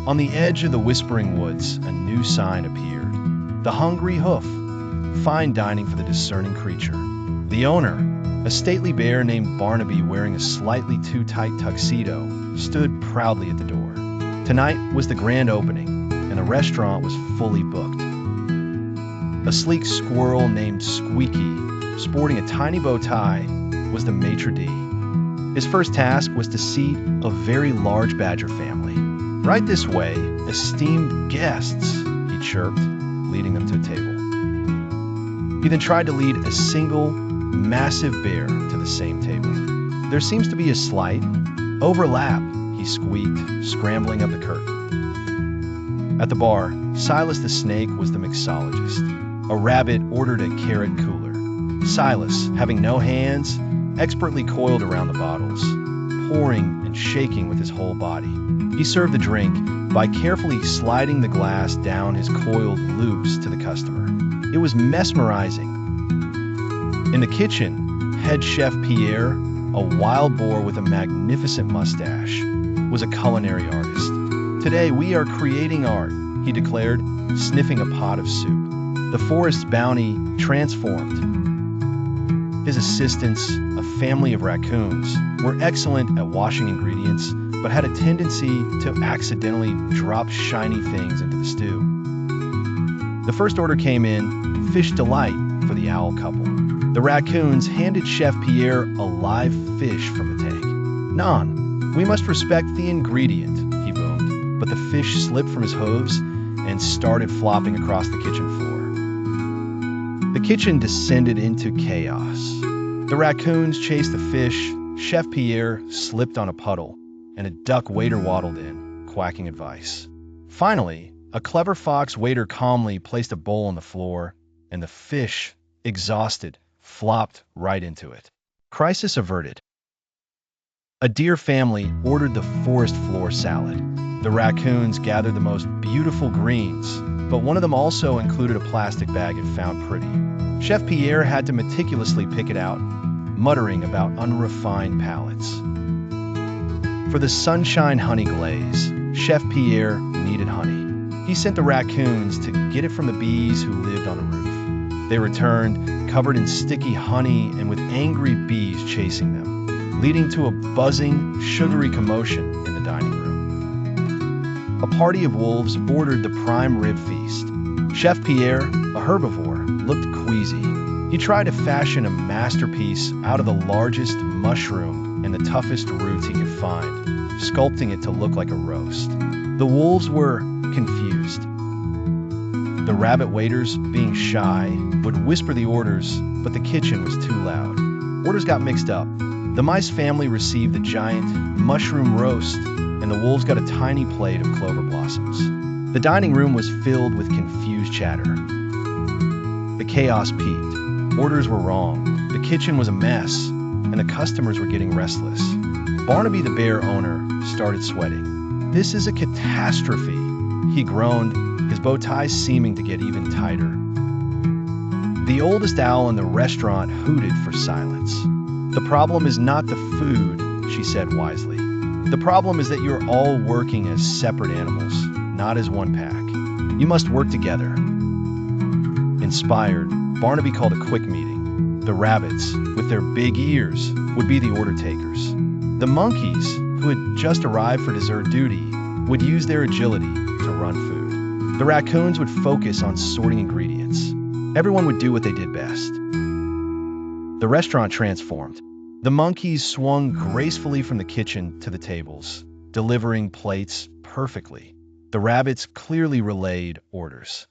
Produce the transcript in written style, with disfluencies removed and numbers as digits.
On the edge of the whispering woods, a new sign appeared. The Hungry Hoof, fine dining for the discerning creature. The owner, a stately bear named Barnaby wearing a slightly too tight tuxedo, stood proudly at the door. Tonight was the grand opening, and the restaurant was fully booked. A sleek squirrel named Squeaky, sporting a tiny bow tie, was the maitre d'. His first task was to seat a very large badger family. "Right this way, esteemed guests," he chirped, leading them to a table. He then tried to lead a single, massive bear to the same table. "There seems to be a slight overlap," he squeaked, scrambling up the curtain. At the bar, Silas the snake was the mixologist. A rabbit ordered a carrot cooler. Silas, having no hands, expertly coiled around the bottles, pouring and shaking with his whole body. He served the drink by carefully sliding the glass down his coiled loops to the customer. It was mesmerizing. In the kitchen, head chef Pierre, a wild boar with a magnificent mustache, was a culinary artist. "Today we are creating art," he declared, sniffing a pot of soup. The forest's bounty transformed. His assistants, a family of raccoons, were excellent at washing ingredients, but had a tendency to accidentally drop shiny things into the stew. The first order came in, fish delight for the owl couple. The raccoons handed Chef Pierre a live fish from the tank. "Non, we must respect the ingredient," he boomed, but the fish slipped from his hooves and started flopping across the kitchen floor. The kitchen descended into chaos. The raccoons chased the fish, Chef Pierre slipped on a puddle, and a duck waiter waddled in, quacking advice. Finally, a clever fox waiter calmly placed a bowl on the floor, and the fish, exhausted, flopped right into it. Crisis averted. A deer family ordered the forest floor salad. The raccoons gathered the most beautiful greens, but one of them also included a plastic bag it found pretty. Chef Pierre had to meticulously pick it out, muttering about unrefined palates. For the sunshine honey glaze, Chef Pierre needed honey. He sent the raccoons to get it from the bees who lived on the roof. They returned, covered in sticky honey and with angry bees chasing them, leading to a buzzing, sugary commotion in the dining room. A party of wolves ordered the prime rib feast. Chef Pierre, a herbivore, looked queasy. He tried to fashion a masterpiece out of the largest mushroom and the toughest roots he could find, sculpting it to look like a roast. The wolves were confused. The rabbit waiters, being shy, would whisper the orders, but the kitchen was too loud. Orders got mixed up. The mice family received the giant mushroom roast, and the wolves got a tiny plate of clover blossoms. The dining room was filled with confused chatter. The chaos peaked. Orders were wrong, the kitchen was a mess, and the customers were getting restless. Barnaby the bear owner started sweating. "This is a catastrophe," he groaned, his bow tie seeming to get even tighter. The oldest owl in the restaurant hooted for silence. "The problem is not the food," she said wisely. "The problem is that you're all working as separate animals, not as one pack. You must work together." Inspired, Barnaby called a quick meeting. The rabbits, with their big ears, would be the order takers. The monkeys, who had just arrived for dessert duty, would use their agility to run food. The raccoons would focus on sorting ingredients. Everyone would do what they did best. The restaurant transformed. The monkeys swung gracefully from the kitchen to the tables, delivering plates perfectly. The rabbits clearly relayed orders.